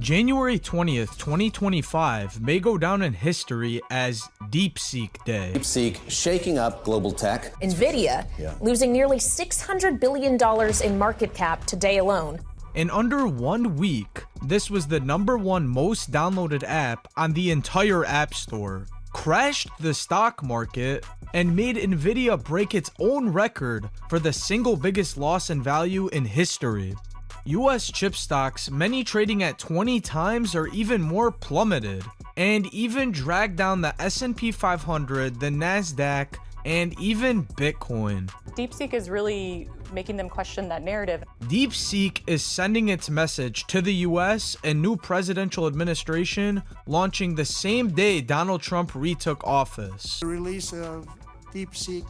January 20th, 2025 may go down in history as DeepSeek Day. DeepSeek shaking up global tech. NVIDIA losing nearly $600 billion in market cap today alone. In under 1 week, this was the #1 most downloaded app on the entire App Store, crashed the stock market, and made NVIDIA break its own record for the single biggest loss in value in history. US chip stocks, many trading at 20 times or even more, plummeted, and even dragged down the S&P 500, the NASDAQ, and even Bitcoin. DeepSeek is really making them question that narrative. DeepSeek is sending its message to the US and new presidential administration, launching the same day Donald Trump retook office. The release of DeepSeek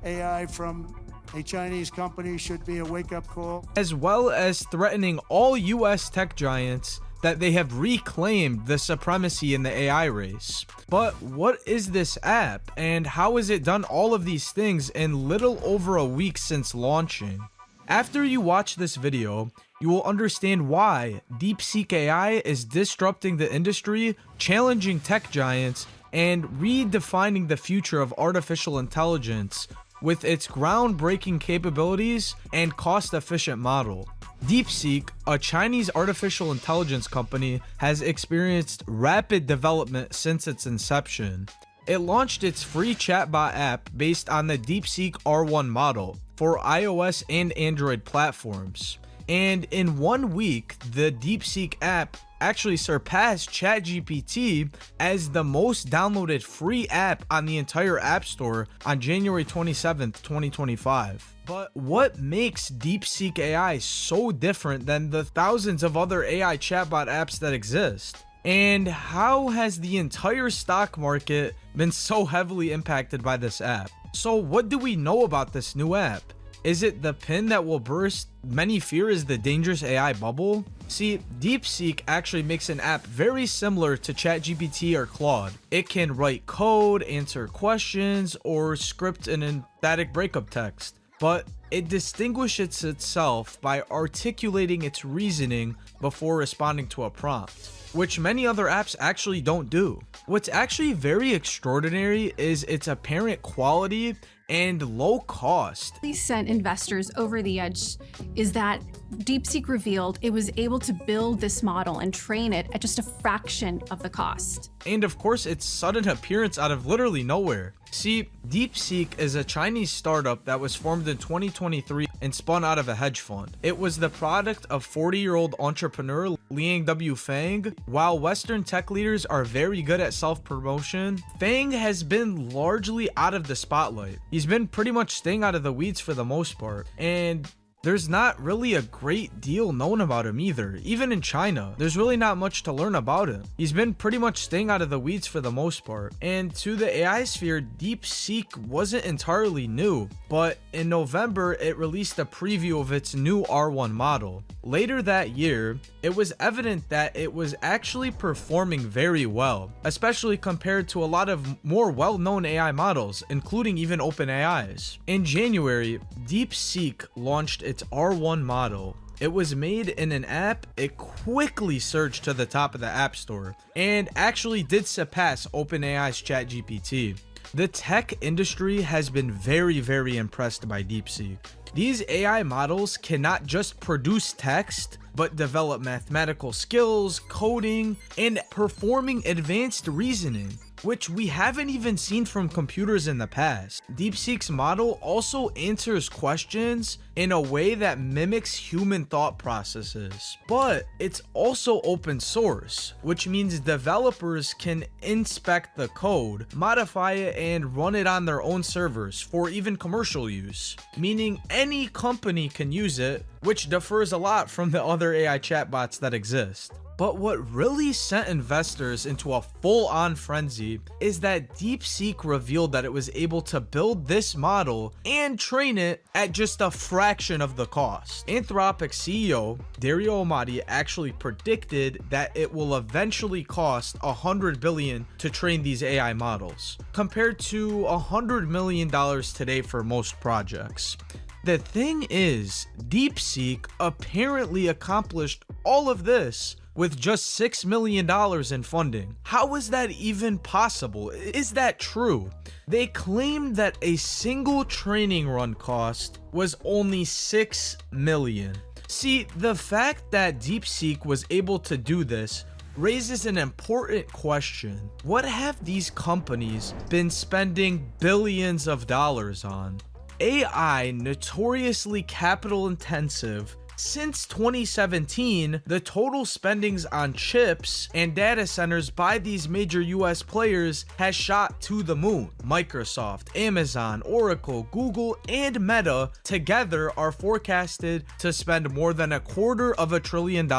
AI from a Chinese company should be a wake-up call. As well as threatening all US tech giants that they have reclaimed the supremacy in the AI race. But what is this app, and how has it done all of these things in little over a week since launching? After you watch this video, you will understand why DeepSeek AI is disrupting the industry, challenging tech giants, and redefining the future of artificial intelligence with its groundbreaking capabilities and cost-efficient model. DeepSeek, a Chinese artificial intelligence company, has experienced rapid development since its inception. It launched its free chatbot app based on the DeepSeek R1 model for iOS and Android platforms. And in 1 week, the DeepSeek app actually surpassed ChatGPT as the most downloaded free app on the entire App Store on January 27th, 2025. But what makes DeepSeek AI so different than the thousands of other AI chatbot apps that exist? And how has the entire stock market been so heavily impacted by this app? So what do we know about this new app? Is it the pin that will burst many fear is the dangerous AI bubble? See, DeepSeek actually makes an app very similar to ChatGPT or Claude. It can write code, answer questions, or script an emphatic breakup text. But it distinguishes itself by articulating its reasoning before responding to a prompt, which many other apps actually don't do. What's actually very extraordinary is its apparent quality and low cost. Sent investors over the edge is that DeepSeek revealed it was able to build this model and train it at just a fraction of the cost. And of course, its sudden appearance out of literally nowhere. See, DeepSeek is a Chinese startup that was formed in 2023 and spun out of a hedge fund. It was the product of 40-year-old entrepreneur Liang W. Fang. While Western tech leaders are very good at self-promotion, Fang has been largely out of the spotlight. He's been pretty much staying out of the weeds for the most part, and there's not really a great deal known about him either. Even in China, there's really not much to learn about him. He's been pretty much staying out of the weeds for the most part. And to the AI sphere, DeepSeek wasn't entirely new, but in November, it released a preview of its new R1 model. Later that year, it was evident that it was actually performing very well, especially compared to a lot of more well-known AI models, including even OpenAI's. In January, DeepSeek launched its R1 model. It was made in an app. It quickly surged to the top of the App Store and actually did surpass OpenAI's ChatGPT. The tech industry has been very, very impressed by DeepSeek. These AI models cannot just produce text, but develop mathematical skills, coding, and performing advanced reasoning, which we haven't even seen from computers in the past. DeepSeek's model also answers questions in a way that mimics human thought processes, but it's also open source, which means developers can inspect the code, modify it, and run it on their own servers for even commercial use, meaning any company can use it, which differs a lot from the other AI chatbots that exist. But what really sent investors into a full-on frenzy is that DeepSeek revealed that it was able to build this model and train it at just a fraction of the cost. Anthropic's CEO, Dario Amati, actually predicted that it will eventually cost $100 billion to train these AI models, compared to $100 million today for most projects. The thing is, DeepSeek apparently accomplished all of this with just $6 million in funding. How is that even possible? Is that true? They claimed that a single training run cost was only $6 million. See, the fact that DeepSeek was able to do this raises an important question. What have these companies been spending billions of dollars on? AI, notoriously capital intensive. Since 2017, the total spendings on chips and data centers by these major US players has shot to the moon. Microsoft, Amazon, Oracle, Google, and Meta together are forecasted to spend more than $250 billion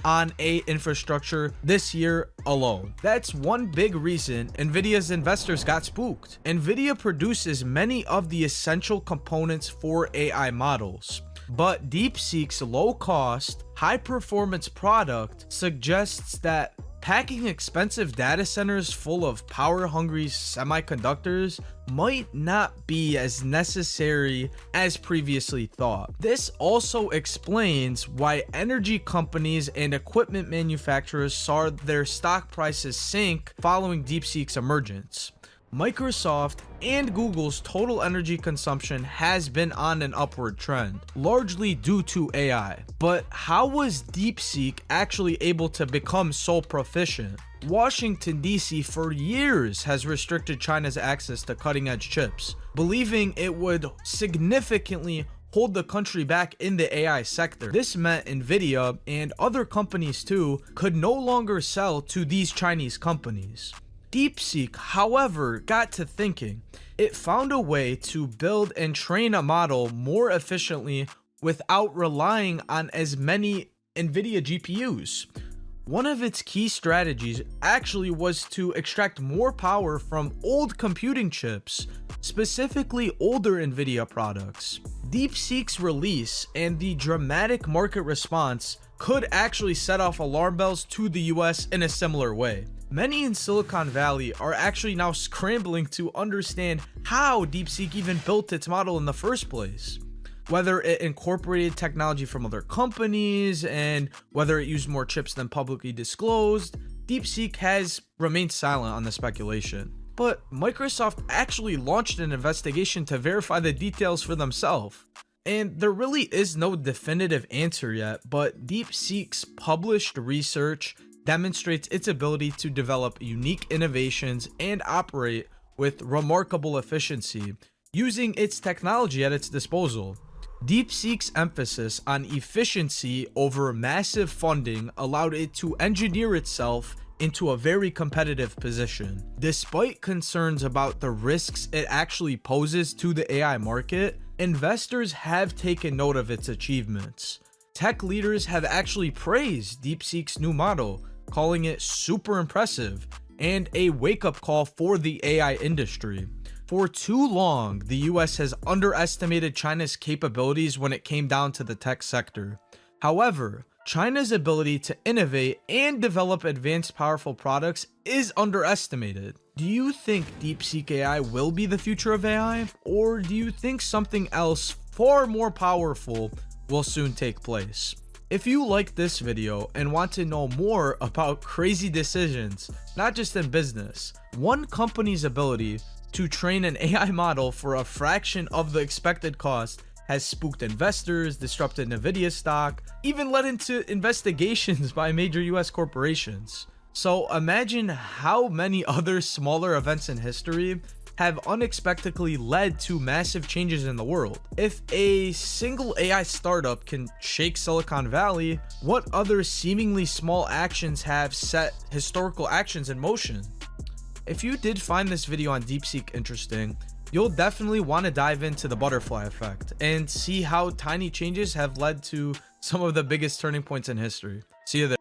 on AI infrastructure this year alone. That's one big reason Nvidia's investors got spooked. Nvidia produces many of the essential components for AI models. But DeepSeek's low-cost, high-performance product suggests that packing expensive data centers full of power-hungry semiconductors might not be as necessary as previously thought. This also explains why energy companies and equipment manufacturers saw their stock prices sink following DeepSeek's emergence. Microsoft and Google's total energy consumption has been on an upward trend, largely due to AI. But how was DeepSeek actually able to become so proficient? Washington, D.C. for years has restricted China's access to cutting-edge chips, believing it would significantly hold the country back in the AI sector. This meant Nvidia and other companies too could no longer sell to these Chinese companies. DeepSeek, however, got to thinking. It found a way to build and train a model more efficiently without relying on as many NVIDIA GPUs. One of its key strategies actually was to extract more power from old computing chips, specifically older NVIDIA products. DeepSeek's release and the dramatic market response could actually set off alarm bells to the US in a similar way. Many in Silicon Valley are actually now scrambling to understand how DeepSeek even built its model in the first place. Whether it incorporated technology from other companies and whether it used more chips than publicly disclosed, DeepSeek has remained silent on the speculation. But Microsoft actually launched an investigation to verify the details for themselves. And there really is no definitive answer yet, but DeepSeek's published research demonstrates its ability to develop unique innovations and operate with remarkable efficiency, using its technology at its disposal. DeepSeek's emphasis on efficiency over massive funding allowed it to engineer itself into a very competitive position. Despite concerns about the risks it actually poses to the AI market, investors have taken note of its achievements. Tech leaders have actually praised DeepSeek's new model, calling it super impressive and a wake-up call for the AI industry. For too long, the US has underestimated China's capabilities when it came down to the tech sector. However, China's ability to innovate and develop advanced, powerful products is underestimated. Do you think DeepSeek AI will be the future of AI, or do you think something else far more powerful will soon take place? If you like this video and want to know more about crazy decisions, not just in business, one company's ability to train an AI model for a fraction of the expected cost has spooked investors, disrupted Nvidia stock, even led into investigations by major US corporations. So imagine how many other smaller events in history have unexpectedly led to massive changes in the world. If a single AI startup can shake Silicon Valley, what other seemingly small actions have set historical actions in motion? If you did find this video on DeepSeek interesting, you'll definitely want to dive into the butterfly effect and see how tiny changes have led to some of the biggest turning points in history. See you there.